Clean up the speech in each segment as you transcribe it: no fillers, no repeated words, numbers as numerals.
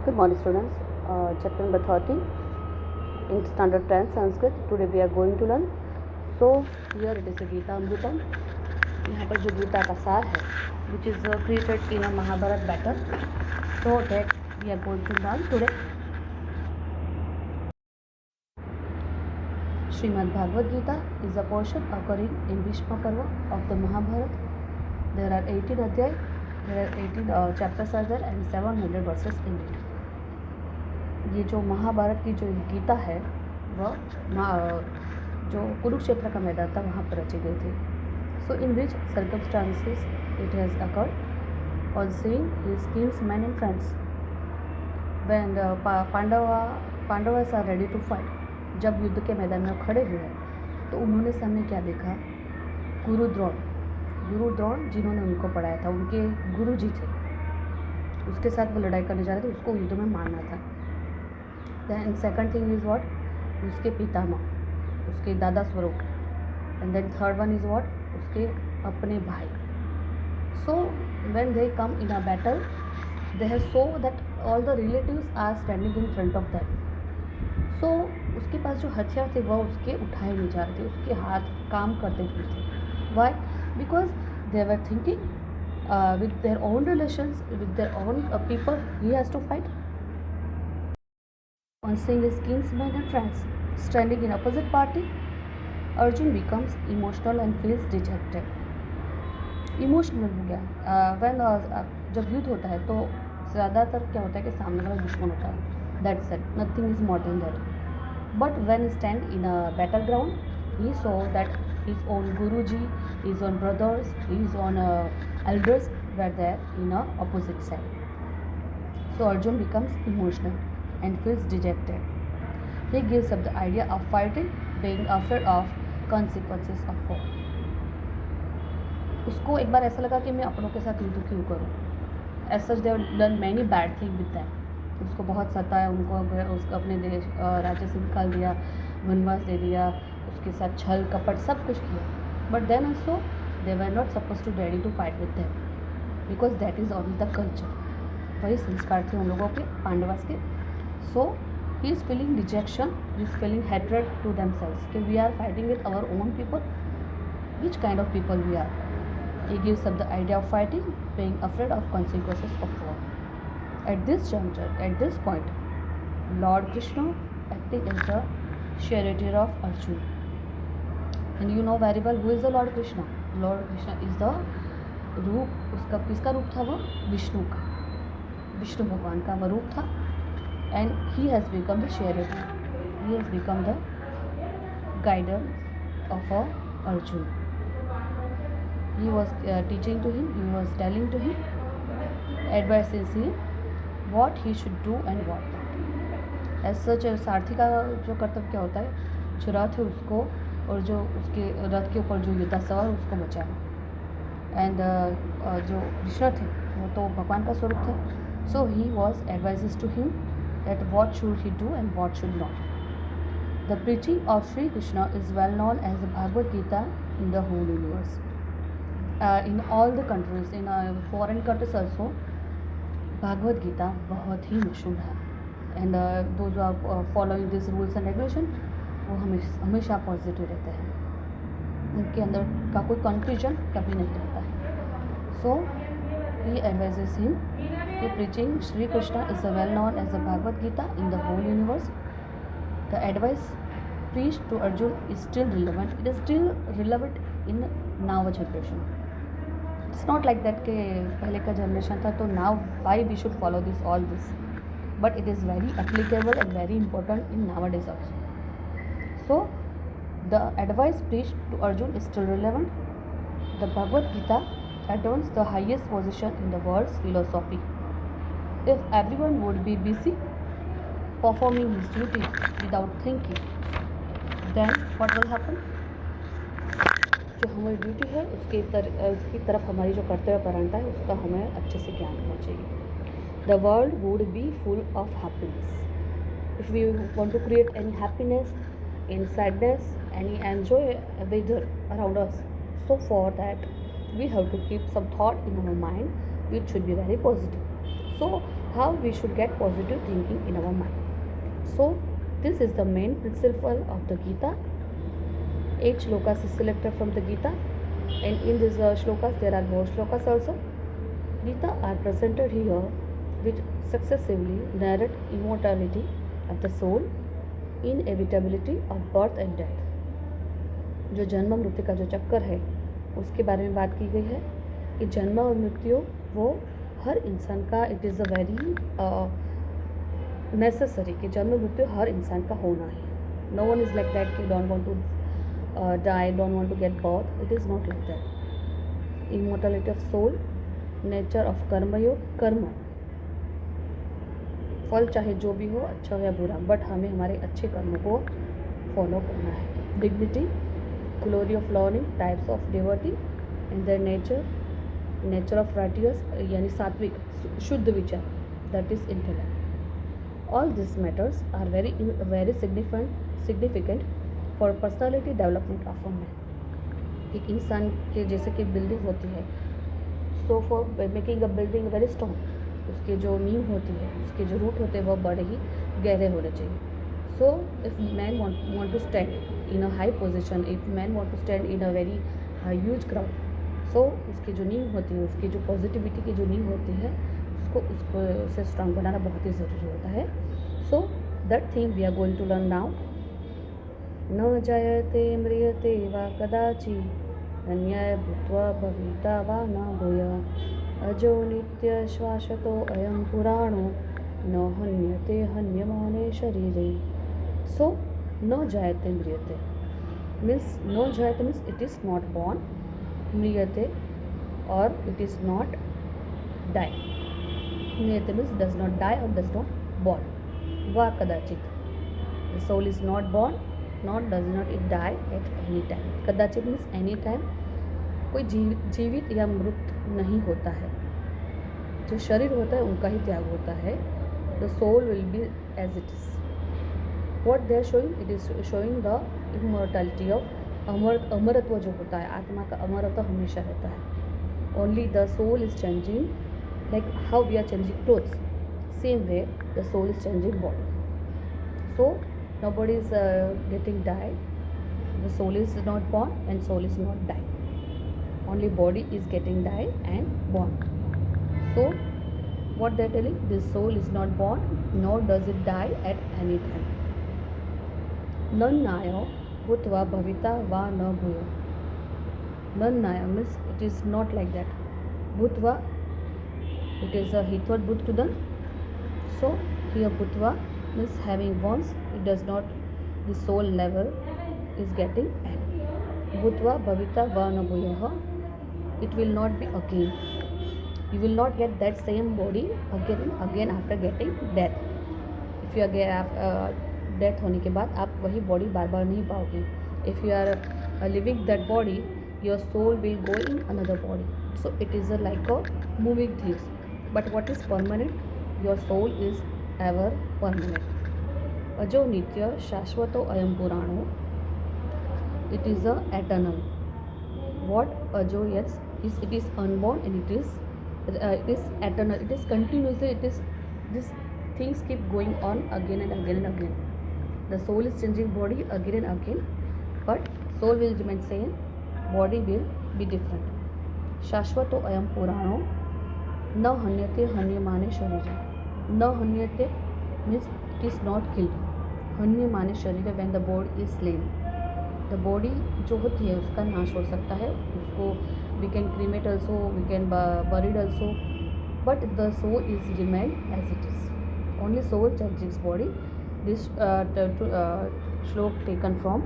Good morning students. Chapter number 30 in standard 10 Sanskrit. Today we are going to learn. So here it is a Gita Amrutam. यहाँ पर जो गीता का सार है which is created in a Mahabharat battle. So that we are going to learn today. Srimad Bhagavad Gita is a portion occurring in Bhishma Parva of the Mahabharata. There are 18 adhyay, there are 18 chapters are there and 700 verses in it. ये जो महाभारत की जो गीता है वह जो कुरुक्षेत्र का मैदान था वहाँ पर रची गई थी. So in which circumstances it has occurred on seeing his kinsmen and friends when Pandavas are ready to fight. जब युद्ध के मैदान में खड़े हुए तो उन्होंने सामने क्या देखा? गुरु द्रोण जिन्होंने उनको पढ़ाया था, उनके गुरु जी थे, उसके साथ वो लड़ाई करने जा रहे थे, उसको युद्ध में मारना था. Then second thing is what? उसके पितामह, उसके दादा स्वरूप. And then third one is what? उसके अपने भाई. So when they come in a battle they have so that all the relatives are standing in front of that. So उसके पास जो हथियार थे वह उसके उठाए नहीं जा रहे थे, उसके हाथ काम करते नहीं थे. Why? Because they were thinking with their own relations, with their own people he has to fight. On seeing his kinsmen and friends standing in opposite party, Arjun becomes emotional and feels dejected. Emotional हो गया. when जब युद्ध होता है तो ज़्यादातर क्या होता है कि सामने वाला दुश्मन होता है. That's it. Nothing is more than that. But when he stand in a battleground, he saw that his own Guruji, his own brothers, his own elders were there in a opposite side. So Arjun becomes emotional and feels dejected. He gives up the idea of fighting, being afraid of consequences of war. उसको एक बार ऐसा लगा कि मैं अपनों के साथ युद्ध क्यों करूं. As such they have done many bad things with them. उसको बहुत सताया, उनको उसको अपने देश राज्य से निकाल दिया, वनवास दे दिया, उसके साथ छल कपट सब कुछ किया. But then also they were not supposed to ready to fight with them because that is only the culture. वही संस्कार थे उन लोगों के, पांडवास के. So he is feeling dejection, he is feeling hatred to themselves. कि we are fighting with our own people. Which kind of people we are? He gives up the idea of fighting, being afraid of consequences of war. At this juncture, at this point, Lord Krishna acting as the charioteer of Arjuna. And you know very well who is the Lord Krishna. Lord Krishna is the रूप, उसका किसका रूप था? वो विष्णु का, विष्णु भगवान का वह रूप था. And he has become the charioteer. He has become the guider of Arjuna. He was teaching to him, he was telling to him, advising him what he should do and what not. As such सारथी का जो कर्तव्य क्या होता है? जो रथ है उसको और जो उसके रथ के ऊपर जो योद्धा सवार उसको बचाना. एंड जो कृष्ण थे वो तो भगवान का स्वरूप थे. So he was advises to him that what should he do and what should not. The preaching of Sri Krishna is well known as the Bhagavad Gita in the whole universe. In all the countries, in foreign countries also, Bhagavad Gita बहुत ही मशहूर है. And those who are following these rules and regulation, वो हमेशा positive रहते हैं, उनके अंदर का कोई कंफ्यूजन कभी नहीं रहता है. So he advises him the preaching Sri Krishna is well known as the Bhagavad Gita in the whole universe. The advice preached to Arjuna is still relevant. It is still relevant in now generation. It's not like that कि पहले का generation था तो now why we should follow this all this. But it is very applicable and very important in nowadays also. So the advice preached to Arjuna is still relevant. The Bhagavad Gita adorns the highest position in the world's philosophy. If everyone would be busy performing his duty without thinking, then what will happen? जो हमारी duty है उसकी तरफ हमारी जो कर्तव्य परायणता है उसका हमें अच्छे से ज्ञान होना चाहिए. The world would be full of happiness. If we want to create any happiness, any sadness, any enjoy weather around us, so for that we have to keep some thought in our mind which should be very positive. So how we should get positive thinking in our mind. So this is the main principle of the Gita. 8 shlokas is selected from the Gita, and in these shlokas there are more shlokas also. Gita are presented here which successively narrate immortality of the soul, inevitability of birth and death. जो जन्म मृत्यु का जो चक्कर है उसके बारे में बात की गई है कि जन्म और मृत्यु वो हर इंसान का, it is a very necessary कि जन्म मृत्यु हर इंसान का होना है. No one is like that कि don't want to die, don't want to get birth. It is not like that. Immortality of soul, nature of karma योग, कर्म फल चाहे जो भी हो, अच्छा हो या बुरा, बट हमें हमारे अच्छे कर्मों को फॉलो करना है. Dignity, glory of learning, types of devotee and their nature, nature of righteous यानी सात्विक शुद्ध विचार, that is intellect. All this matters are very significant for personality development of a man. एक इंसान के जैसे कि बिल्डिंग होती है, so for making a building very strong, उसके जो नींव होती है, उसके जो रूट होते हैं वह बड़े ही गहरे होने चाहिए. So if man want to stand in a high position, if man want to stand in a very huge crowd, so उसकी जो नींव होती है, उसकी जो पॉजिटिविटी की जो नींव होती है, उसको उसे स्ट्रॉन्ग बनाना बहुत ही ज़रूरी होता है. So that thing we are going to learn now. न जायते म्रियते वा कदाचित् अन्याय भूत्वा भविता वा न भूयः अजो नित्य श्वासतो अयं पुराणो न हन्यते हन्यमाने शरीरे. सो न जायते म्रियते मीन्स, न जायते means it is not born, म्रियते और इट इज़ नॉट डाई. म्रियते मीन्स डज नॉट डाई और डज नॉट बॉर्न. वा कदाचित्, the soul is not born, does not it die at any time. कदाचित मीन्स एनी टाइम. कोई जीवित या मृत नहीं होता है. जो शरीर होता है उनका ही त्याग होता है. The soul will be as it is. What they are showing, it is showing the immortality of अमरत्व जो होता है, आत्मा का अमरत्व हमेशा रहता है. Only the soul is changing, like how we are changing clothes, same way the soul is changing body. So nobody is getting died. The soul is not born and soul is not dying. Only body is getting died and born. So what they are telling, this soul is not born nor does it die at any time. Nannaya bhutva bhavita va na bhuya. Nannaya means it is not like that. Bhutva, it is a hitvat bhut to them. So here bhutva means having once, it does not, the soul level is getting end. Bhutva bhavita va na bhuyah, it will not be again. You will not get that same body again after getting death. If you are death होने के बाद आप वही body बार बार नहीं पाओगे. If you are living that body, your soul will go in another body. So it is like a moving things. But what is permanent? Your soul is ever permanent. अजो नित्य शाश्वतो अयम पुराणो, it is a eternal. What अजो, yes, it is unborn and it is eternal. It is continuously, it is, these things keep going on again and again and again. The soul is changing body again and again, but soul will remain same, body will be different. शाश्वतो अयम पुराणो न हन्यते हन्यमाने शरीरे. न हन्यते means it is not killed. हन्य माने शरीर, when the body is slain, the body जो होती है उसका नाश हो सकता है. उसको we can cremate also, we can bury it also, but the soul is remain as it is. Only soul changes body. This shlok taken from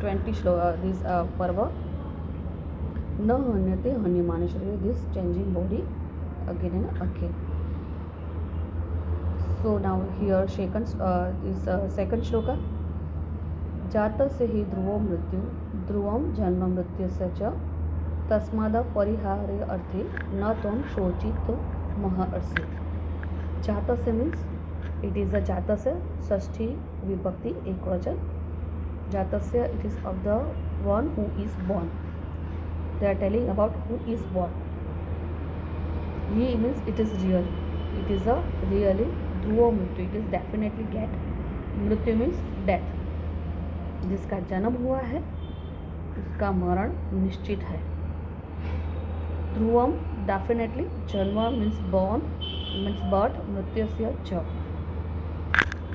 20 shlok, this parva. न हन्यते हन्यमाने शरीर, this changing body again and again. So now here second shloka. जातस्य हि ध्रुवो मृत्यु ध्रुवं जन्म मृत्युस्य च तस्माद् परिहारे अर्थे न त्वं शोचित महर्षि. जातस्य means it is a जातस्य, षष्ठी विभक्ति एक वचन. जातस्य, it is of the one who is born. They are telling about who is born. He means it is real. It is a really ध्रुव मृत्यु. It is definitely get. मृत्यु means death. जिसका जन्म हुआ है उसका मरण निश्चित है. ध्रुवम definitely. जन्म means born means birth. मृत्युस्य च.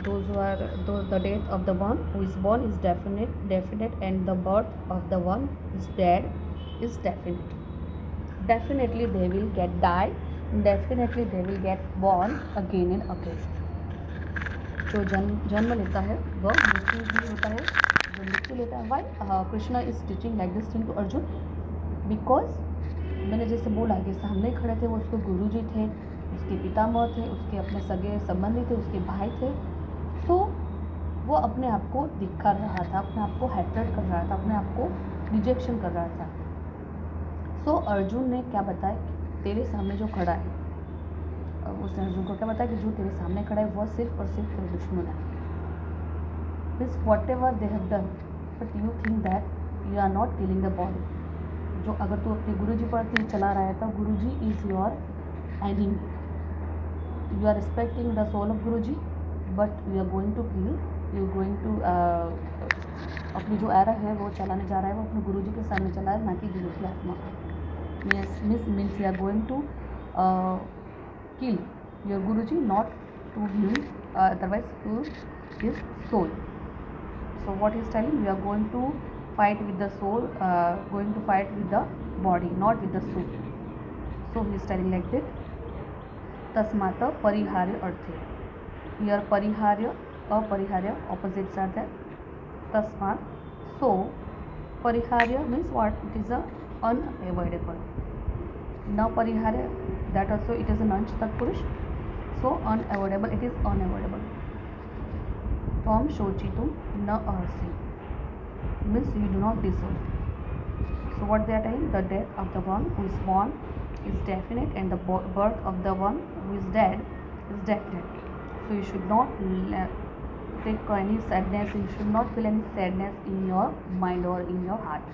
The death of the one who is born is definite, and the birth of the one who is dead is definite. Definitely they will get die. Definitely they will get born again and again. जो जन्म लेता है वह मृत्यु भी होता है. जो मृत्यु लेता है. Why Krishna is teaching like this thing to Arjun? Because मैंने जैसे बोला कि सामने खड़े थे वो उसके गुरु जी थे, उसके पितामह थे, उसके अपने सगे संबंधी थे, उसके भाई थे. तो वो अपने आप को दिखा रहा था, अपने आप को हेट्रेड कर रहा था, अपने आप को रिजेक्शन कर रहा था. सो अर्जुन ने क्या बताया? तेरे सामने जो खड़ा है, उसने अर्जुन को क्या बताया कि जो तेरे सामने खड़ा है वह सिर्फ और सिर्फ तेरे दुश्मन है. Means whatever they have done, but you think that you are not killing the body. जो अगर तू अपने गुरुजी पर तीर चला रहा है तो guruji is your enemy. You are respecting the soul of guruji, but you are going to kill. You going to अपनी जो एरा है वो चलाने जा रहा है, वो अपने गुरुजी के सामने चला है, ना कि गुरु की आत्मा. Means you are going to kill your Guruji, not to him, otherwise to his soul. So what he is telling, you are going to fight with the soul, going to fight with the body, not with the soul. So he is telling like this. तस्मात् परिहार्य अर्थे. Here परिहार्य, अपरिहार्य opposites are there. तस्मात्, so परिहार्य means what? It is a unavoidable. न परिहार्य, that also it is a non तत्पुरुष. So unavoidable, it is unavoidable. Tvam shochitum न अर्हसि means you do not deserve. So what they are telling? The death of the one who is born is definite, and the birth of the one who is dead is definite. So you should not take any sadness, you should not feel any sadness in your mind or in your heart.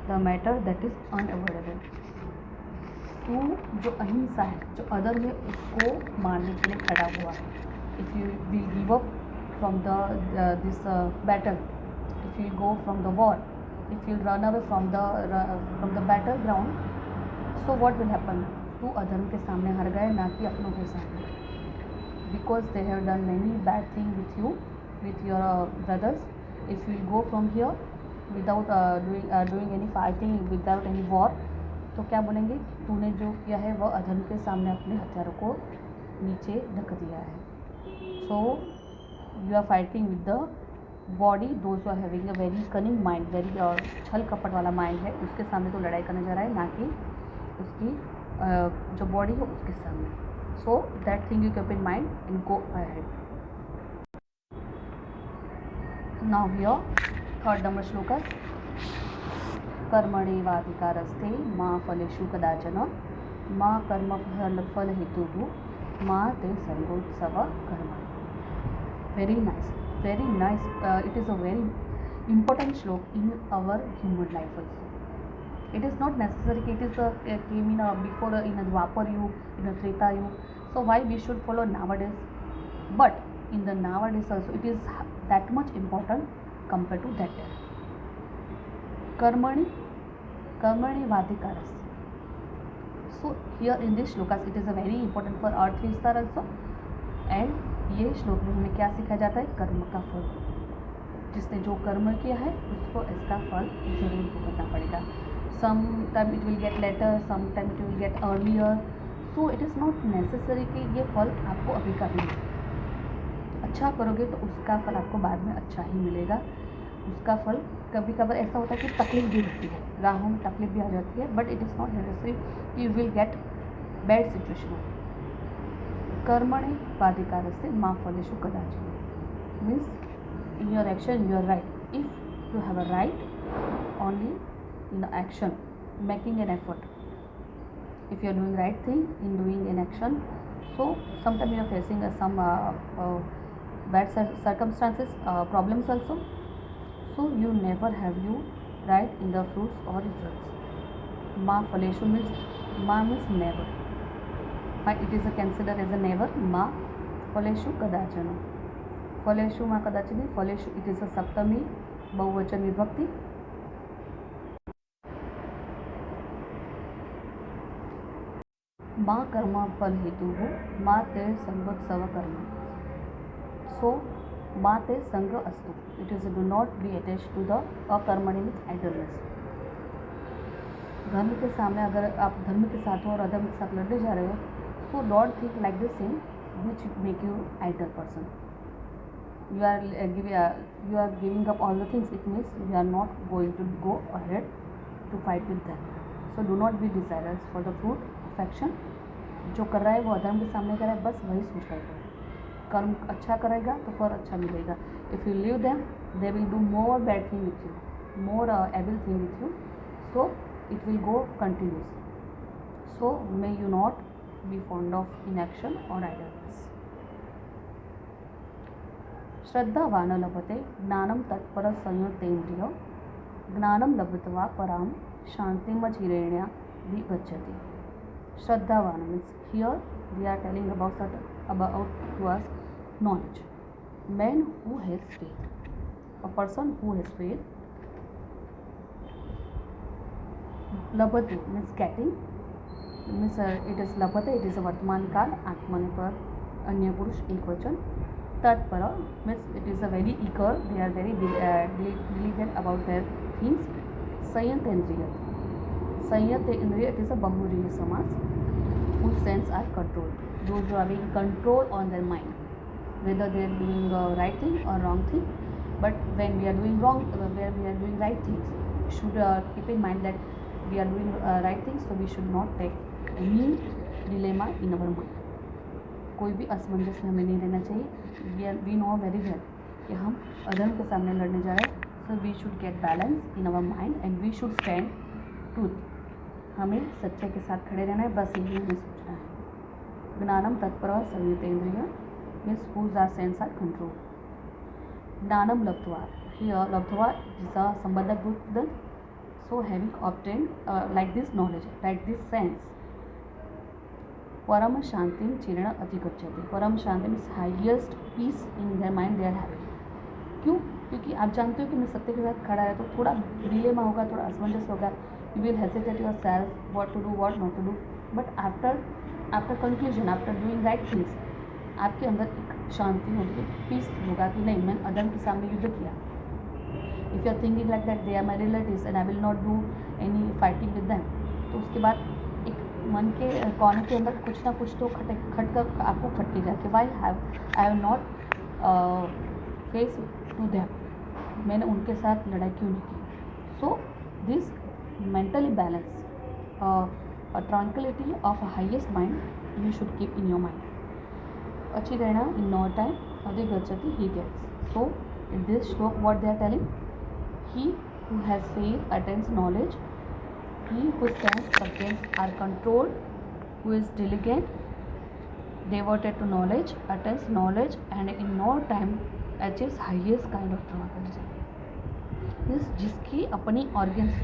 The matter that is unavoidable. तू जो अहिंसा है, जो other है, उसको मारने के लिए खड़ा हुआ है. If you will give up from this battle, if you go from the war, if you run away from the battle ground, so what will happen? तू अधर्म के सामने हार गए, ना कि अपनों के सामने. Because they have done many bad thing with you, with your brothers. If you go from here without doing any fighting, without any war, तो क्या बोलेंगे? तूने जो किया है वह अधर्म के सामने अपने हथियारों को नीचे ढक दिया है. So you are fighting with the body. Those are having a very cunning mind, very छल कपट वाला माइंड है, उसके सामने तो लड़ाई करने जा रहा है, ना कि उसकी जो बॉडी है उसके सामने. सो that thing you keep in mind and go ahead. Now here third number श्लोक. कर्मणैवाधिकारस्ते मा फलेषु कदाचन मा कर्मफलहेतुः मा ते संगोत्सव कर्मणि. Very nice, very nice. It is a very important श्लोक in our human life also. It is not necessary that it is came in before in a Dwapar Yuga, in a Treta Yuga. So why we should follow nowadays? But in the nowadays also it is that much important compared to that time. कर्मणि वाधिकारस्य. So here in this shlokas it is a very important for our 3 star also. And ये श्लोक में हमें क्या सिखाया जाता है? कर्म का फल. जिसने जो कर्म किया है उसको इसका फल जरूर भुगतना पड़ेगा. Some time it will get later, some time it will get earlier. So it is not necessary कि ये फल आपको अभी का मिले. अच्छा करोगे तो उसका फल आपको बाद में अच्छा ही मिलेगा. उसका फल कभी कभार ऐसा होता है कि तकलीफ भी होती है, राहों में तकलीफ भी आ जाती है, but it is not necessary you will get bad situation. कर्मणि वाधिकारस्य मा फलेषु कदाचन means in your action you are right. If you have a right only in the action, making an effort. If you are doing right thing in doing an action, so sometime you are facing some bad circumstances, problems also. So you never have you right in the fruits or results. Ma faleshu means, ma means never. It is considered as a never. Ma फलेषु कदाचन. फलेषु मा कदाचिन. फलेषु it is a सप्तमी बहुवचन विभक्ति. मा कर्म फल हेतु हो. मा ते संगोत्सव कर्म. सो मा ते संग अस्तु. It is do not be attach to the अकर्मणि मीन्स आइडलनेस. धर्म के सामने अगर आप धर्म के साथ हो और अधर्म के साथ लड़ने जा रहे हो, so don't think like this thing which make you idle person. You are giving up all the things. It means you are not going to go ahead to fight with them. So do not be desirous for the fruit of action. जो कर रहा है वो अधर्म के सामने कर रहा है, बस वही सोच रहा है. कर्म अच्छा करेगा तो फल अच्छा मिलेगा. If you leave them, they will do more bad thing with you, more evil thing with you. So it will go continuous. So may you not be fond of inaction or idleness. श्रद्धावान लभते ज्ञानम तत्पर संयतेन्द्रिय. ज्ञानम लब्ध्वा पराम शांतिमचिरेण्या गच्छति. श्रद्धावान means here we are telling about to us knowledge. Man who has faith, a person who has faith. लभते means getting, means it is लभते, it is a वर्तमान काल, आत्मने पर अन्य पुरुष एक वचन. तत्पर means it is a very eager, they are very diligent about their things. संयतेन्द्रिय, संयत इंद्रिय, it is a बहुव्रीहि समास. whose sense are controlled, those who are having control on their mind, whether they are doing right thing or wrong thing. But when we are doing wrong, where we are doing right things, we should keep in mind that we are doing right things, so we should not take any dilemma in our mind. कोई भी असमंजस में हमें नहीं रहना चाहिए. We know very well कि हम अधर्म के सामने लड़ने जा रहे हैं. So we should get balance in our mind and we should stand truth. हमें सच्चाई के साथ खड़े रहना है, बस यही हमें सोचना है. ज्ञानम तत्पर संयतेन्द्रिय means whose our sense are control. ज्ञानम लब्ध्वा, here लब्ध्वा is a संबंधक रूप. So having obtained like this knowledge, like this sense, परम शांति चिरण अधिगच्छति. परम शांति means highest peace in their mind they are having. क्यों? क्योंकि आप जानते हो कि मैं सत्य के साथ खड़ा है, तो थोड़ा डिलेमा होगा, थोड़ा असमंजस होगा. You will hesitate yourself what to do what not to do. But after conclusion, after doing right things, आपके अंदर एक शांति होगी, पीस होगा कि नहीं, मैंने अधर्म के सामने युद्ध किया. If you are thinking like that they are my relatives and I will not do any fighting with them, तो उसके बाद मन के कोने के अंदर कुछ ना कुछ तो खटकर आपको खटके जाए कि I have not face to them, मैंने उनके साथ लड़ाई क्यों नहीं की. So this mentally balance, tranquility of highest mind you should keep in your mind. अच्छी रहना इन नो टाइम अधिगच्छति he gets. So in this shloka what they are telling, he who has faith attains knowledge. He whose sense subjects are controlled, who is diligent, devoted to knowledge, attains knowledge, and in no time achieves highest kind of tranquility. जिसकी अपनी organs,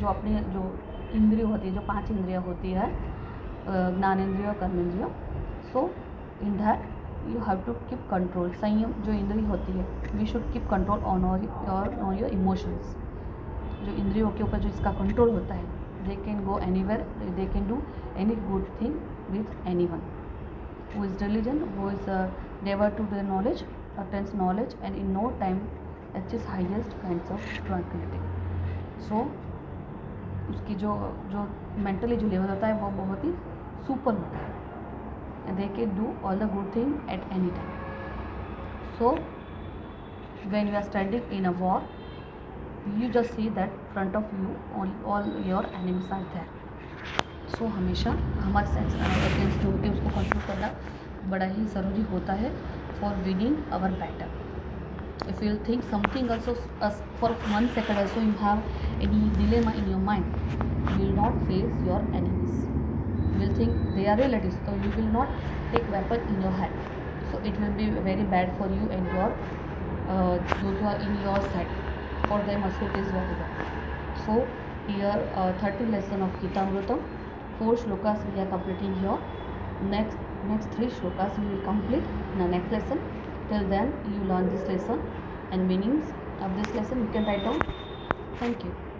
जो इंद्रिय होती है, जो 5 इंद्रियाँ होती है, ज्ञानेंद्रिय, कर्मेंद्रिय. So in that you have to keep control. संयम जो इंद्रिय होती है, we should keep control on your emotions. जो इंद्रियों के ऊपर जो इसका कंट्रोल होता है, they can go anywhere, they can do any good thing with anyone. Who is diligent, who is devoted to the knowledge, attains knowledge, and in no time achieves highest kinds of tranquility. So उसकी जो mentally जो level होता है वो बहुत ही super होता है, and they can do all the good thing at any time. So when you are standing in a war, you just see that front of you all your enemies are there. So हमेशा हमारे sense against जो होते हैं उसको control करना बड़ा ही ज़रूरी होता है for winning our battle. If you think something also for 1 second also you have any dilemma in your mind, you will not face your enemies. You will think they are relatives, so you will not take weapon in your hand. So it will be very bad for you and your those who are in your side. For them also it is very bad. So here 30 lesson of Gitamrutam, 4 shlokas we are completing here. Next next 3 shlokas we will complete in the next lesson. Till then you learn this lesson and meanings of this lesson you can write down. Thank you.